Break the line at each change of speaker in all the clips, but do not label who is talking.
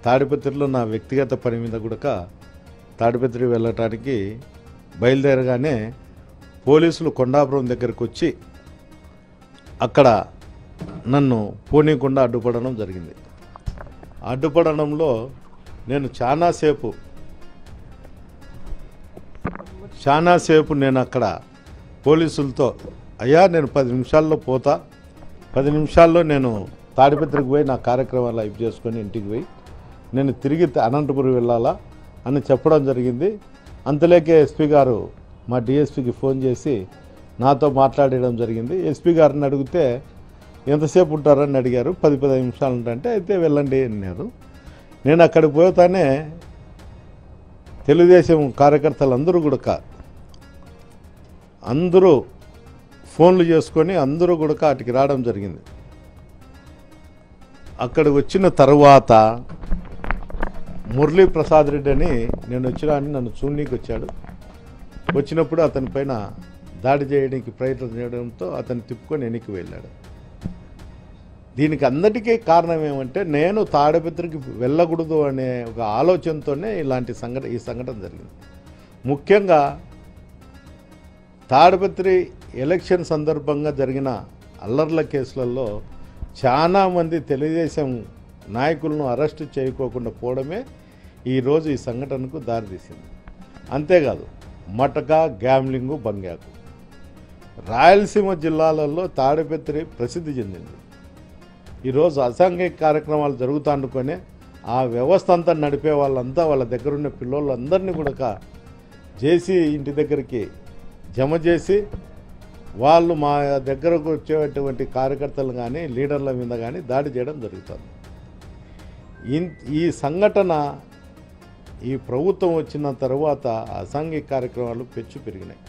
తాడిపత్రిలో నా వ్యక్తిగత పని మీద కూడా తాడిపత్రి వెళ్ళటానికి బయలుదేరగానే పోలీసులు కొండాపురం దగ్గరికి వచ్చి అక్కడ నన్ను పోనీకుండా అడ్డుపడడం జరిగింది. అడ్డుపడడంలో నేను చాలాసేపు నేను అక్కడ పోలీసులతో అయ్యా నేను 10 నిమిషాల్లో పోతా, 10 నిమిషాల్లో నేను తాడిపత్రికి పోయి నా కార్యక్రమాలు అయిపు చేసుకొని ఇంటికి పోయి నేను తిరిగి అనంతపురం వెళ్ళాలా అని చెప్పడం జరిగింది. అంతలేకే ఎస్పీ గారు మా డిఎస్పీకి ఫోన్ చేసి నాతో మాట్లాడడం జరిగింది. ఎస్పీ గారిని అడిగితే ఎంతసేపు ఉంటారని అడిగారు. 10-15 నిమిషాలు ఉంటే అయితే వెళ్ళండి అన్నారు. నేను అక్కడికి పోతానే తెలుగుదేశం కార్యకర్తలు అందరూ ఫోన్లు చేసుకొని అందరూ కూడా అటుకి రావడం జరిగింది. అక్కడికి వచ్చిన తర్వాత మురళీ ప్రసాద్ రెడ్డి అని నేను వచ్చినా అని నన్ను చూడనీకి వచ్చాడు. వచ్చినప్పుడు అతని పైన దాడి చేయడానికి ప్రయత్నం చేయడంతో అతను తిప్పుకొని వెనక్కి వెళ్ళాడు. దీనికి అందరికీ కారణం ఏమంటే నేను తాడిపత్రికి వెళ్ళకూడదు అనే ఒక ఆలోచనతోనే ఈ సంఘటన జరిగింది. ముఖ్యంగా తాడిపత్రి ఎలక్షన్ సందర్భంగా జరిగిన అల్లర్ల కేసులలో చాలామంది తెలుగుదేశం నాయకులను అరెస్టు చేయకోకుండా పోవడమే ఈరోజు ఈ సంఘటనకు దారితీసింది. అంతేకాదు మటక, గ్యామ్లింగు, బంగ్యాకు రాయలసీమ జిల్లాలలో తాడిపత్రి ప్రసిద్ధి చెందింది. ఈరోజు అసాంఘిక కార్యక్రమాలు జరుగుతానుకొని ఆ వ్యవస్థ అంతా నడిపే వాళ్ళంతా వాళ్ళ దగ్గరున్న పిల్లోళ్ళందరినీ కూడా జేసీ ఇంటి దగ్గరికి జమ చేసి వాళ్ళు మా దగ్గరకు వచ్చేటువంటి కార్యకర్తలు కానీ లీడర్ల మీద కానీ దాడి చేయడం జరుగుతుంది. ఈ సంఘటన ఈ ప్రభుత్వం వచ్చిన తర్వాత అసాంఘిక కార్యక్రమాలు పెరిగినాయి.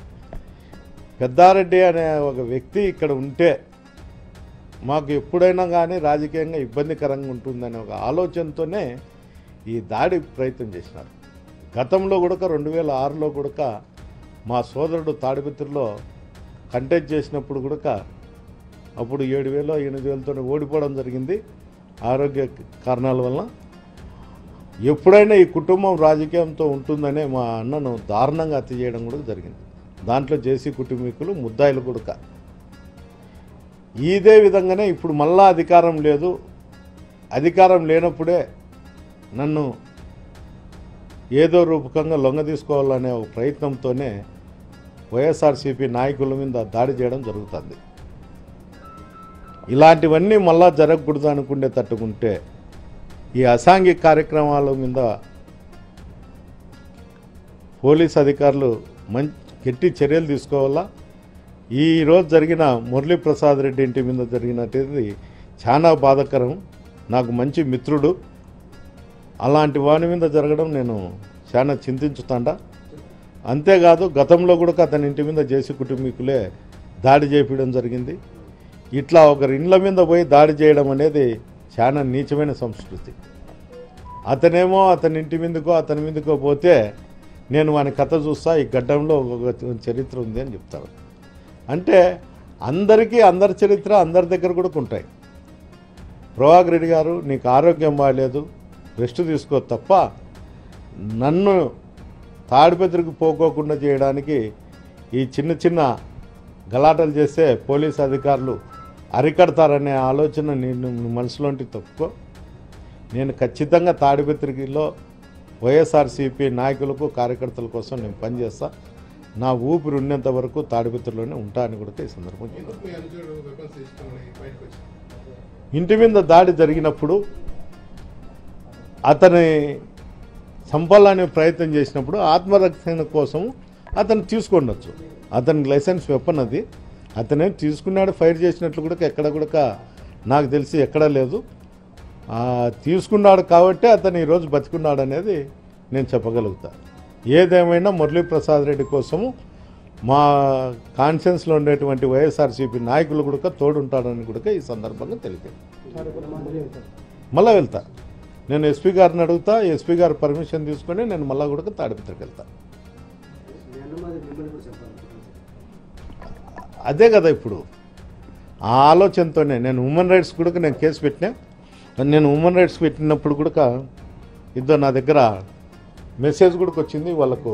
పెద్దారెడ్డి అనే ఒక వ్యక్తి ఇక్కడ ఉంటే మాకు ఎప్పుడైనా కానీ రాజకీయంగా ఇబ్బందికరంగా ఉంటుందనే ఒక ఆలోచనతోనే ఈ దాడి ప్రయత్నం చేసినారు. గతంలో కూడా 2006లో కూడా మా సోదరుడు తాడిపత్రిలో కంటెస్ట్ చేసినప్పుడు కూడా అప్పుడు 7,000-8,000తో ఓడిపోవడం జరిగింది ఆరోగ్య కారణాల వల్ల. ఎప్పుడైనా ఈ కుటుంబం రాజకీయంతో ఉంటుందనే మా అన్నను దారుణంగా హత్య చేయడం కూడా జరిగింది. దాంట్లో జేసీ కుటుంబీకులు ముద్దాయిలు కూడా. ఇదే విధంగానే ఇప్పుడు మళ్ళా అధికారం లేదు, అధికారం లేనప్పుడే నన్ను ఏదో రూపకంగా లొంగ తీసుకోవాలనే ఒక ప్రయత్నంతోనే వైఎస్ఆర్సీపీ నాయకుల మీద దాడి చేయడం జరుగుతుంది. ఇలాంటివన్నీ మళ్ళా జరగకూడదు అనుకుంటే తట్టుకుంటే ఈ అసాంఘిక కార్యక్రమాల మీద పోలీస్ అధికారులు గట్టి చర్యలు తీసుకోవాలా. ఈరోజు జరిగిన మురళీ ప్రసాద్ రెడ్డి ఇంటి మీద జరిగినది చాలా బాధాకరం. నాకు మంచి మిత్రుడు, అలాంటి వాని మీద జరగడం నేను చాలా చింతించుతాండా. అంతేకాదు గతంలో కూడా అతని ఇంటి మీద జేసీ కుటుంబీకులే దాడి చేయడం జరిగింది. ఇట్లా ఒకరి ఇండ్ల మీద పోయి దాడి చేయడం అనేది చాలా నీచమైన సంస్కృతి. అతనేమో అతని ఇంటి మీదకో పోతే నేను వాని కథ చూస్తా, ఈ గడ్డంలో ఒక చరిత్ర ఉంది అని చెప్తారు. అంటే అందరికీ అందరి చరిత్ర అందరి దగ్గర కూడా ఉంటాయి. ప్రభాకర్ రెడ్డి గారు నీకు ఆరోగ్యం బాగాలేదు, రెస్ట్ తీసుకో తప్ప నన్ను తాడిపత్రికి పోకోకుండా చేయడానికి ఈ చిన్న గలాటలు చేస్తే పోలీస్ అధికారులు అరికడతారనే ఆలోచన నేను మనసులోంటి తప్పుకో. నేను ఖచ్చితంగా తాడిపత్రిలో వైఎస్ఆర్సీపీ నాయకులకు కార్యకర్తల కోసం నేను పనిచేస్తా. నా ఊపిరి ఉన్నంత వరకు తాడిపత్రిలోనే ఉంటా అని కూడా ఈ సందర్భంగా ఇంటి మీద దాడి జరిగినప్పుడు అతని చంపాలనే ప్రయత్నం చేసినప్పుడు ఆత్మరక్షణ కోసం అతను తీసుకుండొచ్చు. అతనికి లైసెన్స్ వెపన్ అది, అతనేం తీసుకున్నాడు. ఫైర్ చేసినట్లు కూడా ఎక్కడ కూడా నాకు తెలిసి ఎక్కడా లేదు. తీసుకున్నాడు కాబట్టి అతను ఈరోజు బతికున్నాడు అనేది నేను చెప్పగలుగుతా. ఏదేమైనా మురళీ ప్రసాద్ రెడ్డి కోసము మా కాన్షియన్స్లో ఉండేటువంటి వైఎస్ఆర్సీపీ నాయకులు కూడా తోడుంటాడని కూడా ఈ సందర్భంగా తెలిపారు. మళ్ళీ వెళ్తా, నేను ఎస్పీ గారిని అడుగుతా, ఎస్పీ గారు పర్మిషన్ తీసుకొని నేను మళ్ళీ కూడా తాడిపత్రికి వెళ్తా. అదే కదా ఇప్పుడు ఆ ఆలోచనతోనే నేను హ్యూమన్ రైట్స్ కూడా నేను కేసు పెట్టినా. నేను హ్యూమన్ రైట్స్ పెట్టినప్పుడు కూడా ఇద్దరు నా దగ్గర మెసేజ్ కూడా వచ్చింది వాళ్ళకు